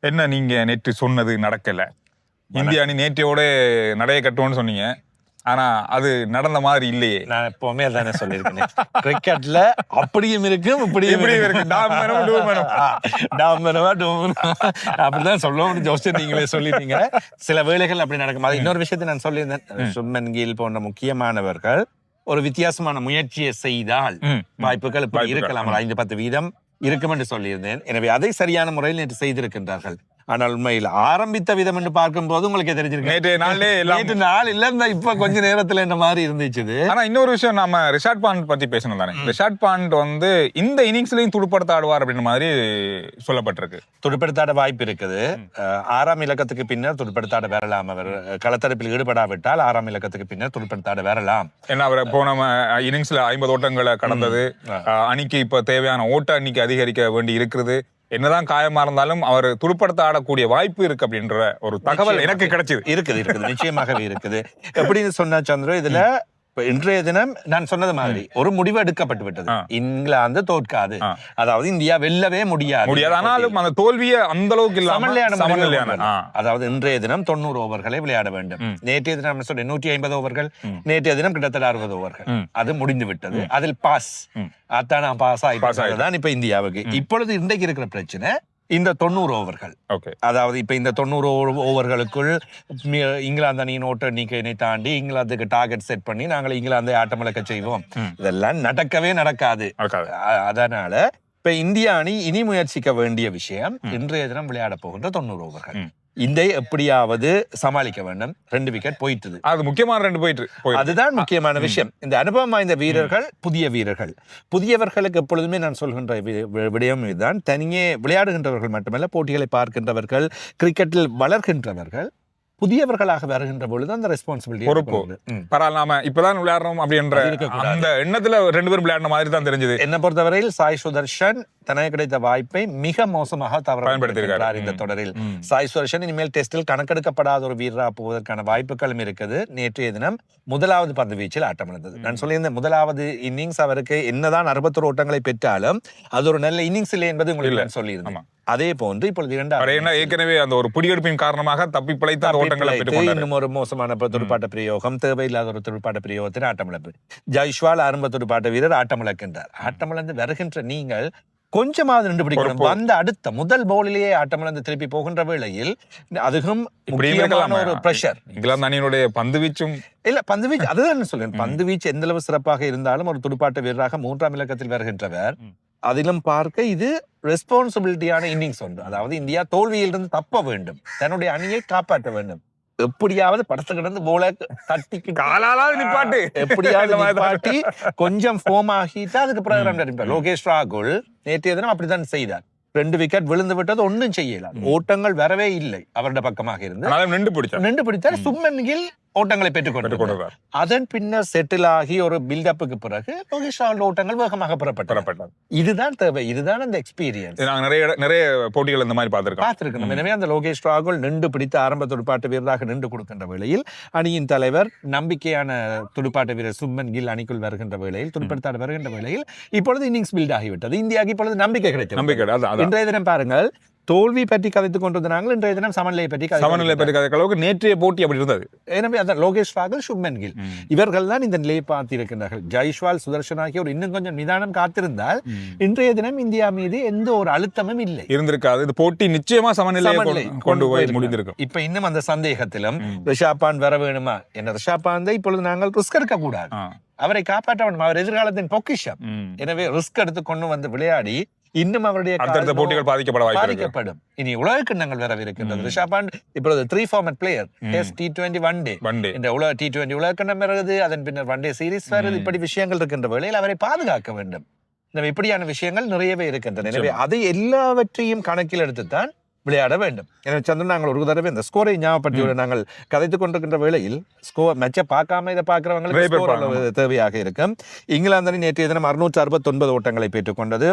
என்ன நீங்க நேற்று சொன்னது நடக்கல, இந்திய அணி நேற்றையோட நடைய கட்டுவோம்னு சொன்னீங்க. ஆனா அது நடந்த மாதிரி இல்லையே. நான் எப்பவுமே அதானே சொல்லியிருக்கேன், கிரிக்கெட்ல அப்படியும் இருக்கும் இப்படியும் இருக்கு. அப்படிதான் சொல்லுவோம். ஜோஸ்டர் நீங்களே சொல்லிட்டீங்க. சில வேளைகள் அப்படி நடக்கும். அது இன்னொரு விஷயத்தை நான் சொல்லியிருந்தேன். சுப்மன் கில் போன்ற முக்கியமானவர்கள் ஒரு வித்தியாசமான முயற்சியை செய்தால் வாய்ப்புகள் இப்படி இருக்கலாம், 5-10% இருக்கும் என்று சொல்லியிருந்தேன். எனவே அதை சரியான முறையில் நேற்று செய்திருக்கின்றார்கள். ஆனால் உண்மையில் ஆரம்பித்த விதம் என்று பார்க்கும் போது உங்களுக்கு தெரிஞ்சிருக்கு, நேற்று நாள் இல்ல இப்ப கொஞ்ச நேரத்துல இந்த மாதிரி இருந்துச்சு. ஆனா இன்னொரு விஷயம், நாம ரிஷாட் பாண்ட் பத்தி பேசணும் தானே. ரிஷாட் பாண்ட் வந்து இந்த இன்னிங்ஸ்லயும் துடுப்படுத்த ஆடுவார் அப்படின்ற மாதிரி சொல்லப்பட்டிருக்கு. துடுப்படுத்தாட வாய்ப்பு இருக்குது. 6ஆம் இலக்கத்துக்கு பின்னர் துடுப்படுத்தாட வரலாம். அவர் களத்தரப்பில் ஈடுபடாவிட்டால் 6ஆம் இலக்கத்துக்கு பின்னர் துடுப்படுத்தாட வரலாம். ஏன்னா அவர் போன இன்னிங்ஸ்ல 50 ஓட்டங்களை கடந்தது. அணிக்கு இப்ப தேவையான ஓட்ட அணிக்கு அதிகரிக்க வேண்டி இருக்குது. என்னதான் காயமா இருந்தாலும் அவர் துடுப்படுத்த ஆடக்கூடிய வாய்ப்பு இருக்கு அப்படின்ற ஒரு தகவல் எனக்கு கிடைச்சது. இருக்குது நிச்சயமாகவே இருக்குது. எப்படின்னு சொன்னா சந்திர, இதுல இன்றைய தினம் நான் சொன்னது மாதிரி ஒரு முடிவு எடுக்கப்பட்டு விட்டது. இங்கிலாந்து தோற்காது, அதாவது இந்தியா வெல்லவே முடியாது. ஆனாலும் அந்த தோல்வியை அந்த அளவுக்கு இல்லாம, அதாவது இன்றைய தினம் 90 ஓவர்களை விளையாட வேண்டும். நேற்றைய தினம் 150 ஓவர்கள், நேற்றைய தினம் கிட்டத்தட்ட 60 ஓவர்கள். அது முடிந்து விட்டது. அதில் பாஸ் ஆயிட்டு இப்ப இந்தியாவுக்கு இப்பொழுது இன்றைக்கு இருக்கிற பிரச்சனை இந்த 90 ஓவர்கள். அதாவது இப்ப இந்த 90 ஓவர்களுக்குள் இங்கிலாந்து அணியின் ஓட்ட எண்ணிக்கையை தாண்டி இங்கிலாந்துக்கு டார்கெட் செட் பண்ணி நாங்கள் இங்கிலாந்தை ஆட்டமிழக்க செய்வோம். இதெல்லாம் நடக்காது. அதனால இப்ப இந்திய அணி இனி முயற்சிக்க வேண்டிய விஷயம் இன்றைய தினம் விளையாட போகின்ற 90 ஓவர்கள். இந்த எப்படியாவது சமாளிக்க வேண்டும். 2 விக்கெட் போயிட்டு, அது முக்கியமான 2 போயிட்டு, அதுதான் முக்கியமான விஷயம். இந்த அனுபவம் வாய்ந்த வீரர்கள், புதியவர்களுக்கு எப்பொழுதுமே நான் சொல்கின்ற விடயம் இதுதான். தனியே விளையாடுகின்றவர்கள் மட்டுமல்ல, போட்டிகளை பார்க்கின்றவர்கள், கிரிக்கெட்டில் வளர்கின்றவர்கள் புதியவர்களாக வருகின்ற பொழுது அந்த ரெஸ்பான்சிபிலிட்டி பொறுப்பு பரவாயில்ல, நாம இப்பதான் விளையாடுறோம் அப்படின்ற அந்த எண்ணத்துல 2 பேரும் விளையாடுற மாதிரி தான் தெரிஞ்சது. என்ன பொறுத்தவரையில் சாய் சுதர்ஷன் தனக்கு கிடைத்த வாய்ப்பை மிக மோசமாக பயன்படுத்தியிருக்கிறார் இந்த தொடரில். சாய் சுதர்ஷன் இனிமேல் டெஸ்டில் கணக்கெடுக்கப்படாத ஒரு வீரரா போவதற்கான வாய்ப்புகளும் இருக்குது. நேற்றைய தினம் முதலாவது பந்து வீச்சில் ஆட்டமிழந்தது. நான் சொல்லியிருந்த முதலாவது இன்னிங்ஸ் அவருக்கு என்னதான் 61 ஓட்டங்களை பெற்றாலும் அது ஒரு நல்ல இன்னிங்ஸ் இல்லை என்பது உங்களுக்கு நான் சொல்லியிருந்தேன். அதே போன்று இப்பொழுது ஏற்கனவே அந்த ஒரு பிடியெடுப்பின் காரணமாக தப்பி பிழைத்த ஓட்டங்களை இன்னும் ஒரு மோசமான துடுப்பாட்ட பிரயோகம், தேவையில்லாத ஒரு துடுப்பாட்ட பிரயோகத்தின் ஆட்டமிழப்பு. ஜெய்ஸ்வால் ஆரம்ப துடுப்பாட்ட வீரர் ஆட்டமிழக்கின்றார். ஆட்டமிழந்து வருகின்ற நீங்கள் கொஞ்சமாவது நின்று பிடிக்கணும். வந்த அடுத்த முதல் போலிலேயே ஆட்டமிழந்து திருப்பி போகின்ற வேளையில் அதுவும் முக்கியமான ஒரு பிரஷர். இங்கிலாந்து அணியினுடைய பந்து வீச்சும் பந்து வீச்சு அதுதான் சொல்றேன். பந்து வீச்சு எந்த அளவு சிறப்பாக இருந்தாலும் ஒரு துடுப்பாட்ட வீரராக 3ஆம் இலக்கத்தில் வருகின்றவர், அதிலும் பார்க்க இது ரெஸ்பான்சிபிலிட்டியான இன்னிங்ஸ் ஒன்று. அதாவது இந்தியா தோல்வியிலிருந்து தப்ப வேண்டும், தன்னுடைய அணியை காப்பாற்ற வேண்டும். எப்படியாவது படத்தை கிடந்து போல தட்டி நிப்பாட்டு, எப்படியாவது நிப்பாட்டி கொஞ்சம் ஃபோம் ஆகிட்டு அதுக்கு பிறகு லோகேஷ் ராகுல் நேற்றைய தினம் அப்படித்தான் செய்தார். 2 விக்கெட் விழுந்து விட்டது, ஒன்றும் செய்யல. ஓட்டங்கள் வரவே இல்லை அவருடைய பக்கமாக இருந்து. நின்று பிடித்தார். சுப்மன் கில் ஓட்டங்களை பெற்றுக்கொண்டார். அதன் பின்னர் செட்டில் ஆகி ஒரு பில்டப்புக்கு பிறகு லோகேஷ் ராகுல் ஓட்டங்கள் வேகமாக பெறப்பட்டார். இதுதான் தேவை, இதுதான் அந்த எக்ஸ்பீரியன்ஸ். நிறைய போட்டிகள் இந்த மாதிரி பார்த்திருக்கணும். எனவே அந்த லோகேஷ் ராகுல் நின்று பிடித்த ஆரம்ப துடுப்பாட்ட வீரராக நின்று கொடுக்கின்ற வேளையில் அணியின் தலைவர் நம்பிக்கையான துடுப்பாட்ட வீரர் சுப்மன் கில் அணிக்குள் வருகின்ற வேளையில், துடுப்படுத்தாட வருகின்ற வேளையில் இப்பொழுது இன்னிங்ஸ் பில்ட் ஆகிவிட்டது. இந்தியாவுக்கு இப்பொழுது நம்பிக்கை கிடைத்தது. இன்றைய தினம் பாருங்கள், தோல்வி பற்றி கதைத்துக் கொண்டிருந்தாங்க. இன்றைய தினம் சமநிலை பற்றி கதைக்கிற அளவுக்கு நேற்றைய போட்டி அப்படி இருந்தது. எனவே அதான் லோகேஷ் ராகுல், சுப்மன் கில் இவர்கள் தான் இந்த நிலையை பார்த்திருக்கிறார்கள். ஜெய்ஸ்வால், சுதர்ஷன் ஆகியோர் இன்னும் கொஞ்சம் நிதானம் காத்திருந்தால் இன்றைய தினம் இந்தியா மீது எந்த ஒரு அழுத்தமும் இல்லை இருந்திருக்காது. இது போட்டி நிச்சயமா சமநிலை கொண்டு போய் முடிந்திருக்கும். இப்ப இன்னும் அந்த சந்தேகத்திலும் ரிஷாப் பாண்ட் வர வேணுமா என்ன, ரிஷாப் பாந்தை இப்பொழுது நாங்கள் ரிஸ்க் எடுக்க கூடாது, அவரை காப்பாற்ற வேண்டும், அவர் எதிர்காலத்தின் பொக்கிஷம். எனவே ரிஸ்க் எடுத்து கொண்டு வந்து விளையாடி இன்னும் அவருடைய போட்டிகள் பாதிக்கப்படும். இனி உலக கிண்ணங்கள் வரவிருக்கின்றது. ரிஷாப் பாண்ட் இப்பொழுது 3 format player. Test, T20, one day. இந்த T20 உலக கிண்ணம் வருது, அதன் பின்னர் ஒன் டே சீரீஸ் வருது. இப்படி விஷயங்கள் இருக்கின்ற வேளையில் அவரை பாதுகாக்க வேண்டும். எனவே இப்படியான விஷயங்கள் நிறையவே இருக்கின்றன. எனவே அதை எல்லாவற்றையும் கணக்கில் எடுத்துத்தான் விளையாட வேண்டும். எனவே சந்திரன், நாங்கள் ஒரு தடவை இந்த ஸ்கோரை ஞாபகப்படுத்தி நாங்கள் கதைத்துக் கொண்டிருக்கின்ற வேளையில் ஸ்கோர் மேட்சை பார்க்காம இதை பார்க்கிறவங்களுக்கு தேவையாக இருக்கும். இங்கிலாந்து அணி நேற்றைய தினம் 669 ஓட்டங்களை பெற்றுக்கொண்டது.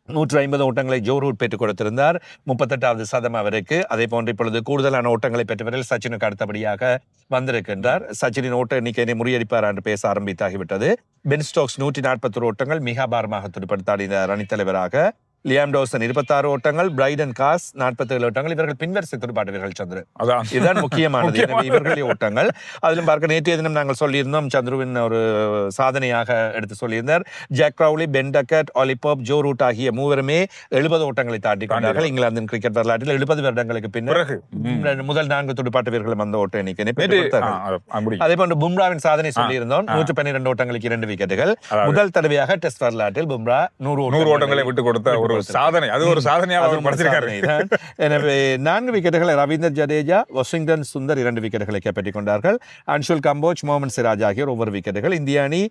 150 ஓட்டங்களை ஜோ ரூட் பெற்றுக் கொடுத்திருந்தார். 38வது சதம் அவருக்கு. அதே போன்று இப்பொழுது கூடுதலான ஓட்டங்களை பெற்றவர்கள் சச்சினுக்கு அடுத்தபடியாக வந்திருக்கின்றார். சச்சினின் ஓட்ட எண்ணிக்கையை முறியடிப்பார் என்று பேச ஆரம்பித்தாகிவிட்டது. பென் ஸ்டோக்ஸ் 141 ஓட்டங்கள் மிக பாரமாக துடுப்படுத்தாடினார் அணித்தலைவராக. லியாம் டோசன் 26 ஓட்டங்கள், பிரைடன் காஸ் 47 ஓட்டங்கள். இவர்கள் பின்வரிசை துடுப்பாட்ட வீரர்கள் சந்துரு. அதான் இதுதான் முக்கியமானது. எனவே இவர்களுடைய ஓட்டங்கள் அதிலும் பார்க்க நேற்றைய தினம் நாங்கள் சொல்லியிருந்தோம், சந்துருவின் ஒரு சாதனையாக எடுத்து சொல்லியிருந்தார். Zak Crawley, Ben Duckett, Ollie Pope, Joe Root ஆகிய மூவருமே 70 ஓட்டங்களை தாண்டி கொண்டார்கள். இங்கிலாந்தின் கிரிக்கெட் வரலாற்றில் 70 வருடங்களுக்கு பின்னர் முதல் 4 துடுப்பாட்ட வீரர்களும் அந்த ஓட்ட எண்ணிக்கை. அதே போன்று பும்ராவின் சாதனை சொல்லியிருந்தோம். 112 ஓட்டங்களுக்கு 2 விக்கெட்டுகள். முதல் தடவையாக டெஸ்ட் வரலாற்றில் பும்ரா 100 ஓட்டங்களை விட்டு கொடுத்த ஒரு சாதனை. அது ஒரு சாதனையாக படிச்சிருக்காரு. எனவே 4 விக்கெட்டுகளை ரவீந்தர் ஜடேஜா, வாஷிங்டன் சுந்தர் 2 விக்கெட்டுகளை கைப்பற்றிக் கொண்டார்கள். அன்ஷுல் கம்போஜ், முகமது சிராஜ் ஆகியோர் ஒவ்வொரு விக்கெட்டுகள். இந்திய அணி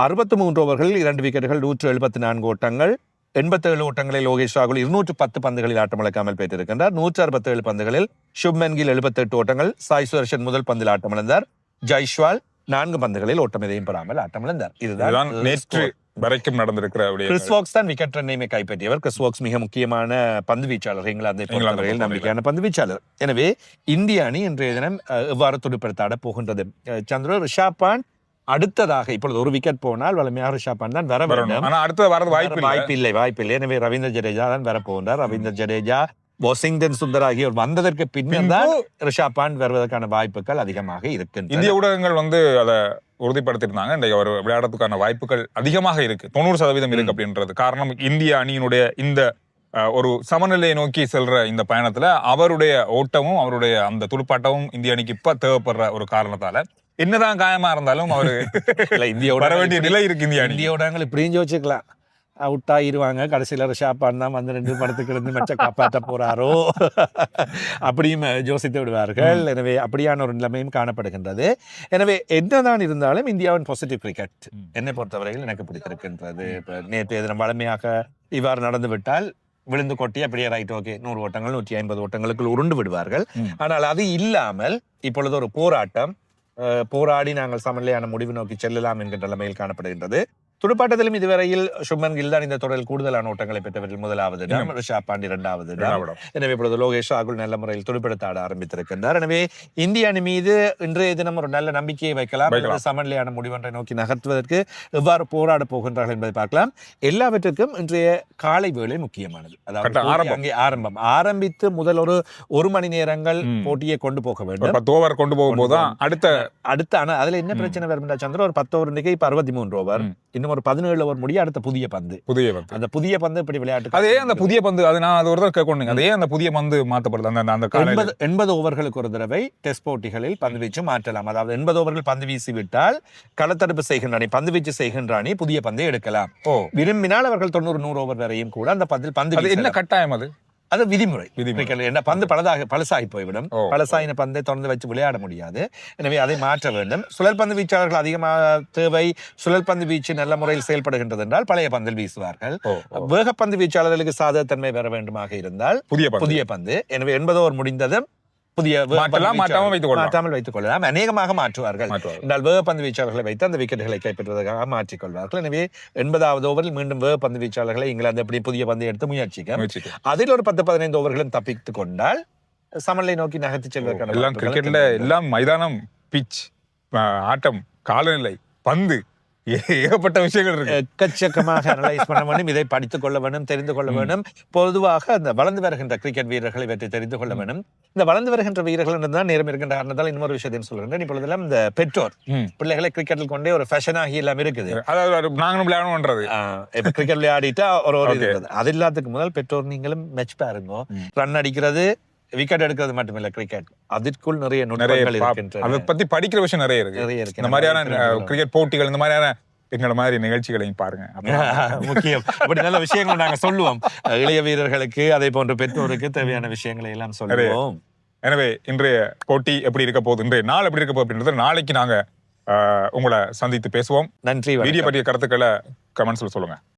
63 ஓவர்களில் 2 விக்கெட்டுகள், 174 ஓட்டங்கள். 87 ஓட்டங்களில் லோகேஷ் ராகுல் 210 பந்துகளில் ஆட்டமிழக்காமல் பெற்றிருக்கின்றார். 167 பந்துகளில் சுப்மன் கில் 78 ஓட்டங்கள். சாய் சுதர்ஷன் முதல் பந்தில் ஆட்டமிழந்தார். ஜெய்ஸ்வால் 4 பந்துகளில் ஓட்டம் எதையும் பெறாமல் ஆட்டமிழந்தார். இதுதான் நேற்று வரைக்கும் நடந்திருக்கிற கிறிஸ் வோக்ஸ் தான் விக்கெட் ரன்னையுமே கைப்பற்றியவர். கிறிஸ் வோக்ஸ் மிக முக்கியமான பந்து வீச்சாளர், இங்கிலாந்தை பொறுத்தவரையில் நம்பிக்கையான பந்து வீச்சாளர். எனவே இந்திய அணி இன்றைய தினம் எவ்வாறு துடுப்படுத்தாட போகின்றது? சந்திர, ரிஷாப் பாண்ட் அடுத்ததாக இப்பொழுது ஒரு விக்கெட் போனால் வலிமையாக ரிஷாப் பாண்ட் தான் வர வேண்டும். ஆனா அடுத்து வரது வாய்ப்பில்லை. எனவே ரவீந்தர் ஜடேஜா தான் வரப்போகின்றார். ரவீந்தர் ஜடேஜா, வாஷிங்டன் சுந்தர் ஆகியோர் வந்ததற்கு பின்னர் தான் ரிஷாப் பாண்ட் வருவதற்கான வாய்ப்புகள் அதிகமாக இருக்கின்றன. இந்திய ஊடகங்கள் அதை உறுதிப்படுத்திருந்தாங்க. இன்றைக்கு அவர் விளையாடுறதுக்கான வாய்ப்புகள் அதிகமாக இருக்கு, 90% இருக்கு அப்படின்றது. காரணம், இந்திய அணியினுடைய இந்த ஒரு சமநிலையை நோக்கி செல்ற இந்த பயணத்துல அவருடைய ஓட்டமும் அவருடைய அந்த துடுப்பாட்டமும் இந்திய அணிக்கு இப்ப தேவைப்படுற ஒரு காரணத்தால என்னதான் காயமா இருந்தாலும் அவரு வர வேண்டிய நிலை இருக்கு. இந்திய ஊடகங்கள் இப்படியும் யோசிச்சுக்கலாம், அவுட் ஆகிடுவாங்க, கடைசியில் ரிஷாப் பாண்ட் தான் வந்து 2 படத்துக்கு இருந்து மெச்ச காப்பாற்ற போறாரோ அப்படியும் யோசித்து விடுவார்கள். எனவே அப்படியான ஒரு நிலைமையும் காணப்படுகின்றது. எனவே என்னதான் இருந்தாலும் இந்தியாவின் பாசிட்டிவ் கிரிக்கெட் என்னை பொறுத்தவரையில் எனக்கு பிடித்திருக்கின்றது. இப்போ நேற்று தினம் வலிமையாக இவ்வாறு நடந்து விட்டால் விழுந்து கொட்டி அப்படியே ரைட், ஓகே, 100 ஓட்டங்கள் 150 ஓட்டங்களுக்குள் உருண்டு விடுவார்கள். ஆனால் அது இல்லாமல் இப்பொழுது ஒரு போராடி நாங்கள் சமநிலையான முடிவு நோக்கி செல்லலாம் என்கின்ற நிலைமையில் காணப்படுகின்றது. துடுப்பாட்டத்திலும் இதுவரையில் சுப்மன் கில் தான் இந்த தொடரில் கூடுதலான ஓட்டங்களை பெற்றவர்கள் முதலாவது இடம், ரிஷாப் பாண்ட் 2வது இடம். எனவே இப்பொழுது லோகேஷ் ராகுல் நல்ல முறையில் துடுப்படுத்த ஆட ஆரம்பித்திருக்கின்றார். எனவே இந்திய அணி மீது இன்றைய தினம் ஒரு நல்ல நம்பிக்கையை வைக்கலாம். சமநிலையான முடிவொன்றை நோக்கி நகர்த்துவதற்கு எவ்வாறு போராட போகின்றார்கள் என்பதை பார்க்கலாம். எல்லாவற்றுக்கும் இன்றைய காலை வேளை முக்கியமானது. அதாவது அங்கே ஆரம்பித்து முதல் ஒரு மணி நேரங்கள் போட்டியை கொண்டு போக வேண்டும். 10 ஓவர் கொண்டு போகும்போது அடுத்த ஆனா அதுல என்ன பிரச்சனை வரும் சந்திர? ஒரு 10 ஓவர் இப்ப 63 ஓவர், இன்னும் ஒரு 17 ஓவர் முடிய அடுத்த புதிய பந்து. அந்த புதிய பந்து இப்படி விளையாட்டு அதே அந்த புதிய பந்து அது நான் அது ஒரு தடவை கேட்கணும். அதே அந்த புதிய பந்து மாற்றப்படுது. அந்த 80 ஓவர்களுக்கு ஒரு தடவை டெஸ்ட் போட்டிகளில் பந்து வீச்சு மாற்றலாம். அதாவது 80 ஓவர்கள் பந்து வீசி விட்டால் களத்தடுப்பு செய்கின்ற அணி, பந்து வீச்சு செய்கின்ற அணி புதிய பந்தை எடுக்கலாம். விரும்பினால் அவர்கள் 90-100 ஓவர் வரையும் கூட அந்த பந்தில் பந்து. என்ன கட்டாயம் அது விதிமுறை. என்ன பந்து பழசாகி போய்விடும். பழசாயின பந்தை தொடர்ந்து வச்சு விளையாட முடியாது. எனவே அதை மாற்ற வேண்டும். சுழல் பந்து வீச்சாளர்கள் அதிகமாக தேவை. சுழல் பந்து வீச்சு நல்ல முறையில் செயல்படுகின்றது என்றால் பழைய பந்தில் வீசுவார்கள். வேகப்பந்து வீச்சாளர்களுக்கு சாதகத்தன்மை பெற வேண்டுமாக இருந்தால் புதிய பந்து. எனவே 80 ஓவர் முடிந்ததும் புதிய மாற்றாமல் வைத்துக் கொள்ளலாம். அநேகமாக மாற்றுவார்கள் என்றால் வேகப்பந்து வீச்சாளர்களை வைத்து அந்த விக்கெட்டுகளை கைப்பற்றுவதற்காக மாற்றிக்கொள்வார்கள். எனவே 80வது ஓவரில் மீண்டும் வேகப்பந்து வீச்சாளர்களை இங்கிலாந்து எப்படி புதிய பந்தை எடுத்து முயற்சிக்க, அதில் ஒரு 10-15 ஓவர்களும் தப்பித்துக் கொண்டால் சமநிலை நோக்கி நகர்த்தி செல்வதற்கான எல்லாம் கிரிக்கெட்ல எல்லாம் மைதானம், பிட்ச், ஆட்டம், காலநிலை, பந்து, ஏகப்பட்ட விஷயங்கள் இருக்கு. எக்கச்சக்கமாக அனலைஸ் பண்ண வேண்டும். இதை படித்துக் கொள்ள வேண்டும், தெரிந்து கொள்ள வேண்டும். பொதுவாக அந்த வளர்ந்து வருகின்ற கிரிக்கெட் வீரர்களை பற்றி தெரிந்து கொள்ள வேண்டும். இந்த வளர்ந்து வருகின்ற வீரர்கள் தான் நேரம் இருக்கின்ற காரணத்தால் இன்னொரு விஷயத்தையும் சொல்கிறேன். இப்பொழுதெல்லாம் இந்த பெற்றோர் பிள்ளைகளை கிரிக்கெட்டில் கொண்டே ஒரு ஃபேஷன் ஆகி எல்லாம் இருக்குது. அதாவது நாங்களும் விளையாடணும்ன்றது. இப்ப கிரிக்கெட் விளையாடிட்டா ஒரு இருக்குது. அது எல்லாத்துக்கு முதல் பெற்றோர் நீங்களும் மேட்ச் பாருங்க. ரன் அடிக்கிறது, விக்கெட் எடுக்கிறது மட்டுமில்ல, கிரிக்கெட் அதற்குள் நிறைய நுட்பங்கள் இருக்கின்றன. அதை பத்தி படிக்கிற விஷயம் நிறைய இருக்கு. இந்த மாதிரியான கிரிக்கெட் போட்டிகள், இந்த மாதிரியான எங்களை மாதிரி நிகழ்ச்சிகளையும் பாருங்க. முக்கியம். அப்படி நல்ல விஷயங்கள் நாங்க சொல்லுவோம் இளைய வீரர்களுக்கு, அதே போன்ற பெற்றோருக்கு தேவையான விஷயங்களை எல்லாம் சொல்லுவோம். எனவே இன்றைய போட்டி எப்படி இருக்க போகுது, இன்றைய நாள் எப்படி இருக்க போகுது அப்படின்றது நாளைக்கு நாங்க உங்களை சந்தித்து பேசுவோம். நன்றி. வீடியோ பற்றிய கருத்துக்களை கமெண்ட்ஸ்ல சொல்லுங்க.